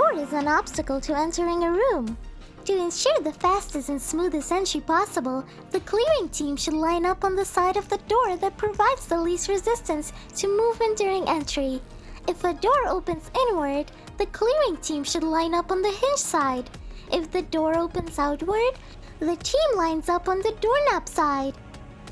door is an obstacle to entering a room. To ensure the fastest and smoothest entry possible, the clearing team should line up on the side of the door that provides the least resistance to movement during entry. If a door opens inward, the clearing team should line up on the hinge side. If the door opens outward, the team lines up on the doorknob side.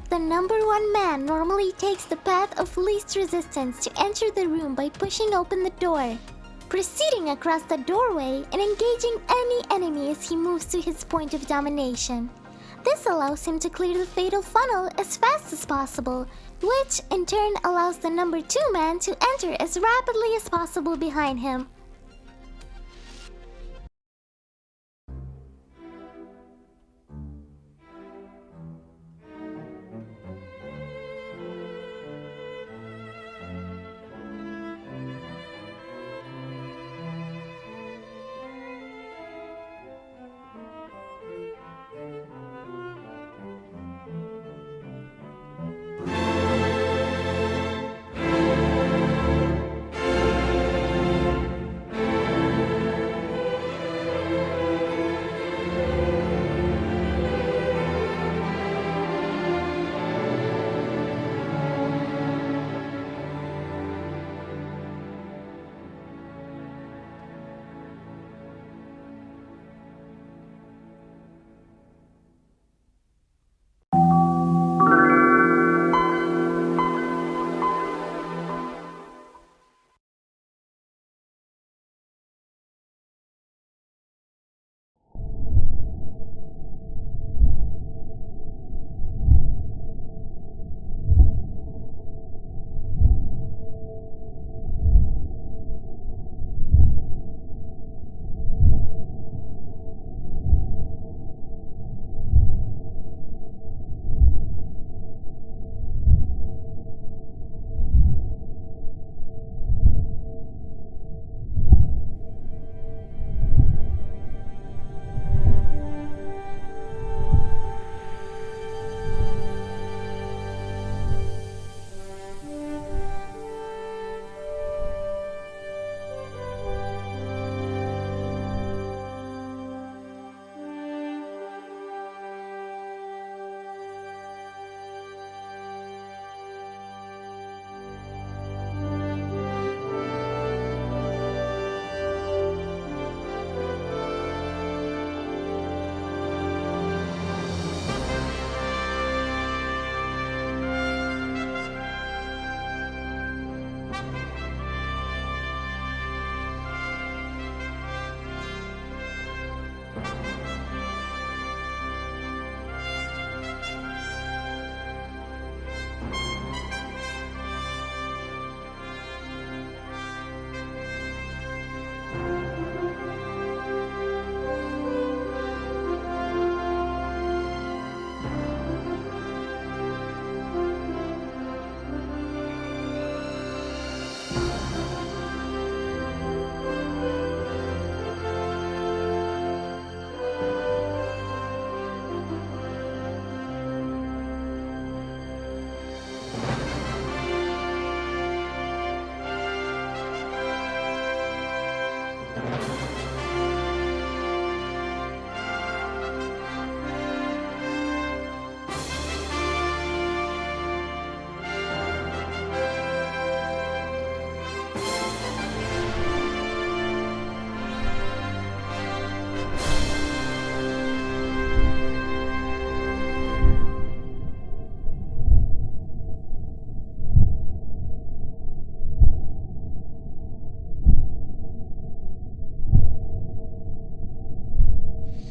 The number one man normally takes the path of least resistance to enter the room by pushing open the door, proceeding across the doorway and engaging any enemy as he moves to his point of domination. This allows him to clear the fatal funnel as fast as possible, which in turn allows the number 2 man to enter as rapidly as possible behind him.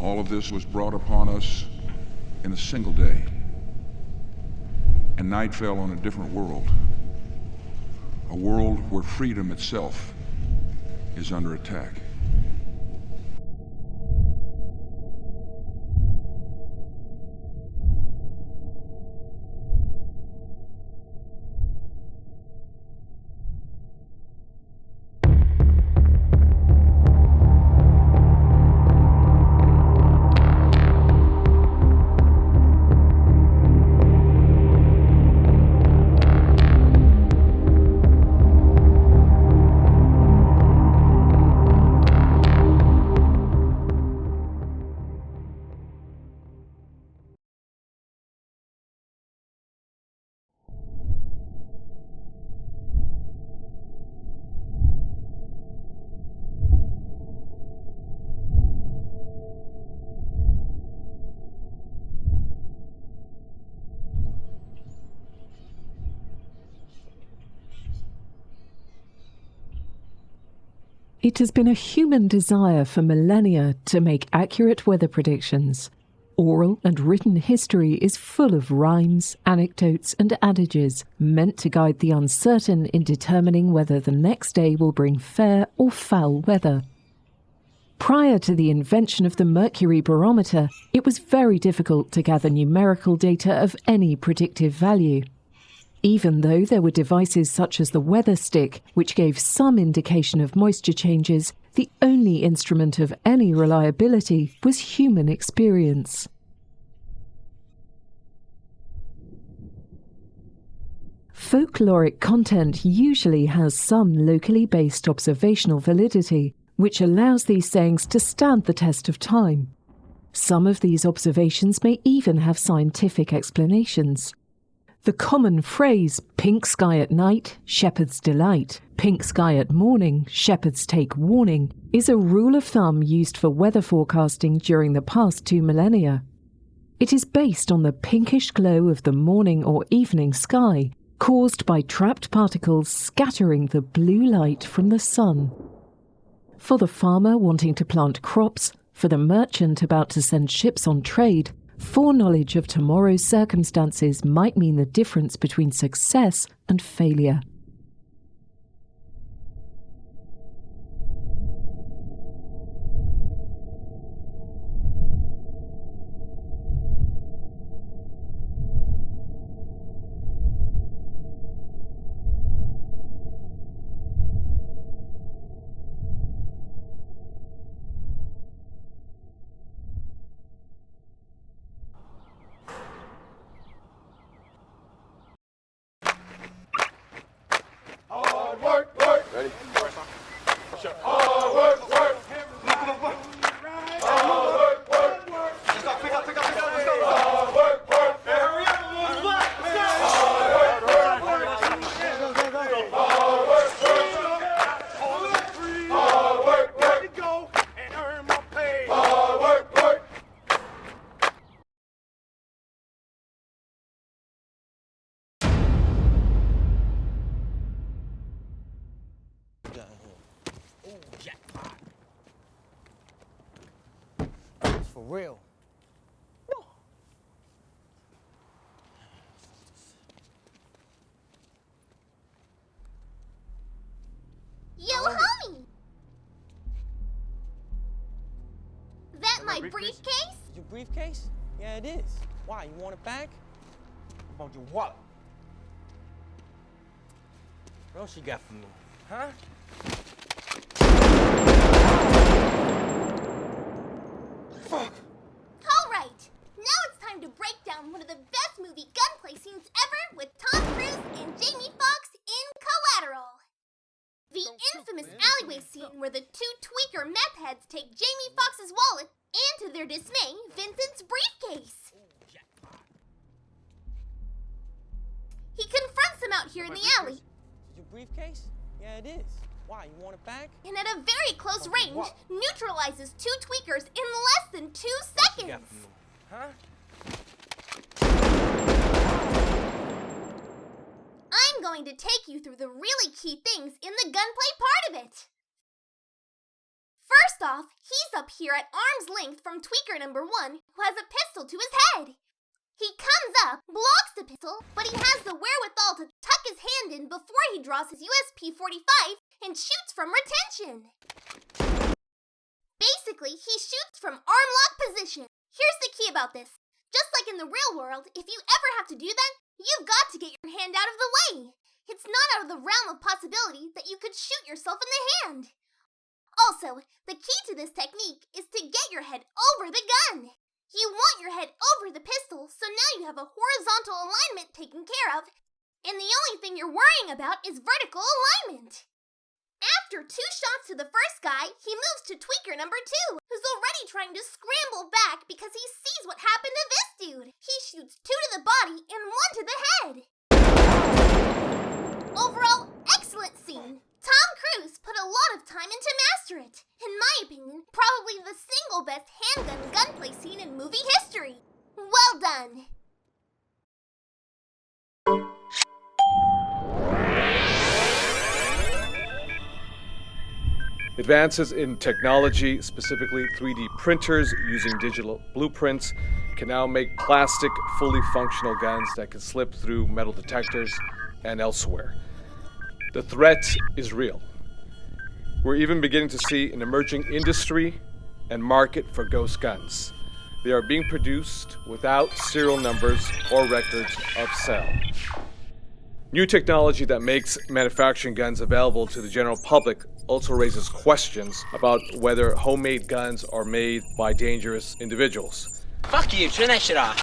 All of this was brought upon us in a single day, and night fell on a different world, a world where freedom itself is under attack. It has been a human desire for millennia to make accurate weather predictions. Oral and written history is full of rhymes, anecdotes, and adages meant to guide the uncertain in determining whether the next day will bring fair or foul weather. Prior to the invention of the mercury barometer, it was very difficult to gather numerical data of any predictive value. Even though there were devices such as the weather stick, which gave some indication of moisture changes, the only instrument of any reliability was human experience. Folkloric content usually has some locally based observational validity, which allows these sayings to stand the test of time. Some of these observations may even have scientific explanations. The common phrase, "pink sky at night, shepherd's delight, pink sky at morning, shepherds take warning," is a rule of thumb used for weather forecasting during the past 2 millennia. It is based on the pinkish glow of the morning or evening sky, caused by trapped particles scattering the blue light from the sun. For the farmer wanting to plant crops, for the merchant about to send ships on trade, foreknowledge of tomorrow's circumstances might mean the difference between success and failure. For real. No. Yo, homie! That my briefcase? Your briefcase? Yeah, it is. Why, you want it back? About your wallet. What else you got for me? Huh? Fuck! Alright, now it's time to break down one of the best movie gunplay scenes ever with Tom Cruise and Jamie Foxx in Collateral. The infamous alleyway scene where the two tweaker meth heads take Jamie Foxx's wallet and, to their dismay, Vincent's briefcase. He confronts them out here in the alley. Your briefcase? Yeah, it is. Why, you want it back? And at a very close range, neutralizes two tweakers in less than 2 seconds. Huh? I'm going to take you through the really key things in the gunplay part of it. First off, he's up here at arm's length from tweaker number 1, who has a pistol to his head. He comes up, blocks the pistol, but he has the wherewithal to tuck his hand in before he draws his USP-45 and shoots from retention. Basically, he shoots from arm lock position. Here's the key about this. Just like in the real world, if you ever have to do that, you've got to get your hand out of the way. It's not out of the realm of possibility that you could shoot yourself in the hand. Also, the key to this technique is to get your head over the gun. You want your head over the pistol, so now you have a horizontal alignment taken care of, and the only thing you're worrying about is vertical alignment. After 2 shots to the first guy, he moves to tweaker number 2, who's already trying to scramble back because he sees what happened to this dude. He shoots 2 to the body and 1 to the head. Overall, excellent scene. Tom Cruise put a lot of time into master it. In my opinion, probably the single best handgun gunplay scene in movie history. Well done. Advances in technology, specifically 3D printers using digital blueprints, can now make plastic, fully functional guns that can slip through metal detectors and elsewhere. The threat is real. We're even beginning to see an emerging industry and market for ghost guns. They are being produced without serial numbers or records of sale. New technology that makes manufacturing guns available to the general public also raises questions about whether homemade guns are made by dangerous individuals. Fuck you, turn that shit off.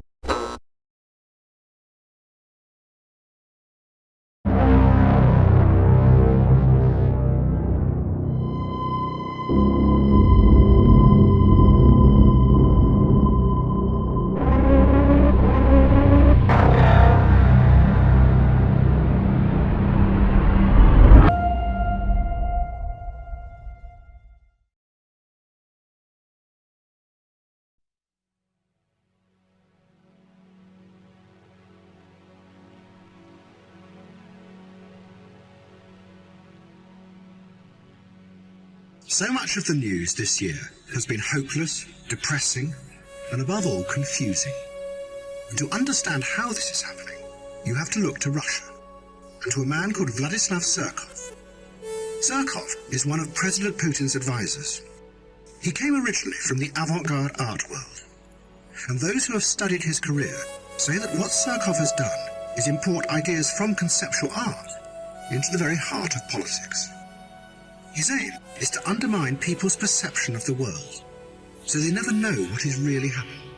So much of the news this year has been hopeless, depressing, and above all, confusing. And to understand how this is happening, you have to look to Russia, and to a man called Vladislav Surkov. Surkov is one of President Putin's advisors. He came originally from the avant-garde art world, and those who have studied his career say that what Surkov has done is import ideas from conceptual art into the very heart of politics. His aim is to undermine people's perception of the world, so they never know what is really happening.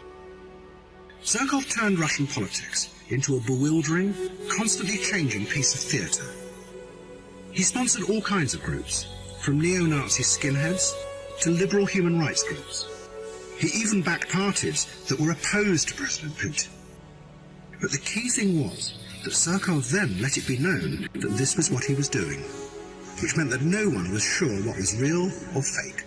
Surkov turned Russian politics into a bewildering, constantly changing piece of theatre. He sponsored all kinds of groups, from neo-Nazi skinheads to liberal human rights groups. He even backed parties that were opposed to President Putin. But the key thing was that Surkov then let it be known that this was what he was doing, which meant that no one was sure what was real or fake.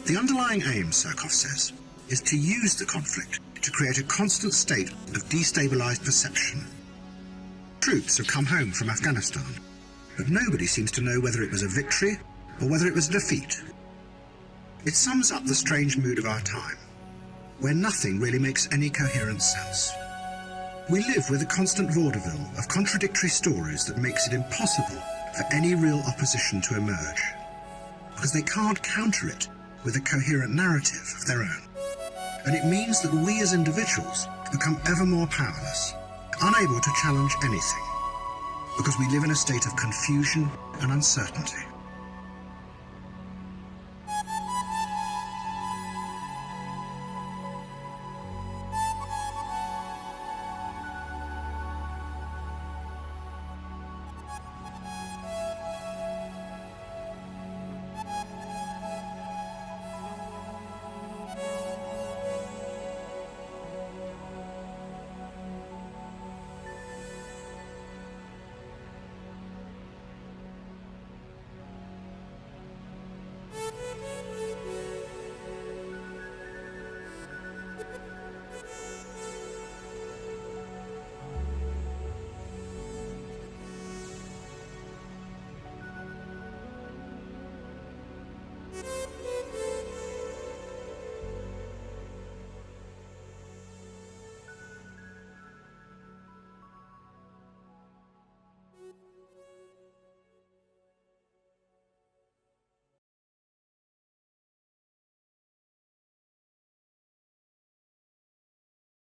The underlying aim, Surkov says, is to use the conflict to create a constant state of destabilized perception. Troops have come home from Afghanistan, but nobody seems to know whether it was a victory or whether it was a defeat. It sums up the strange mood of our time, where nothing really makes any coherent sense. We live with a constant vaudeville of contradictory stories that makes it impossible for any real opposition to emerge, because they can't counter it with a coherent narrative of their own. And it means that we as individuals become ever more powerless, unable to challenge anything, because we live in a state of confusion and uncertainty.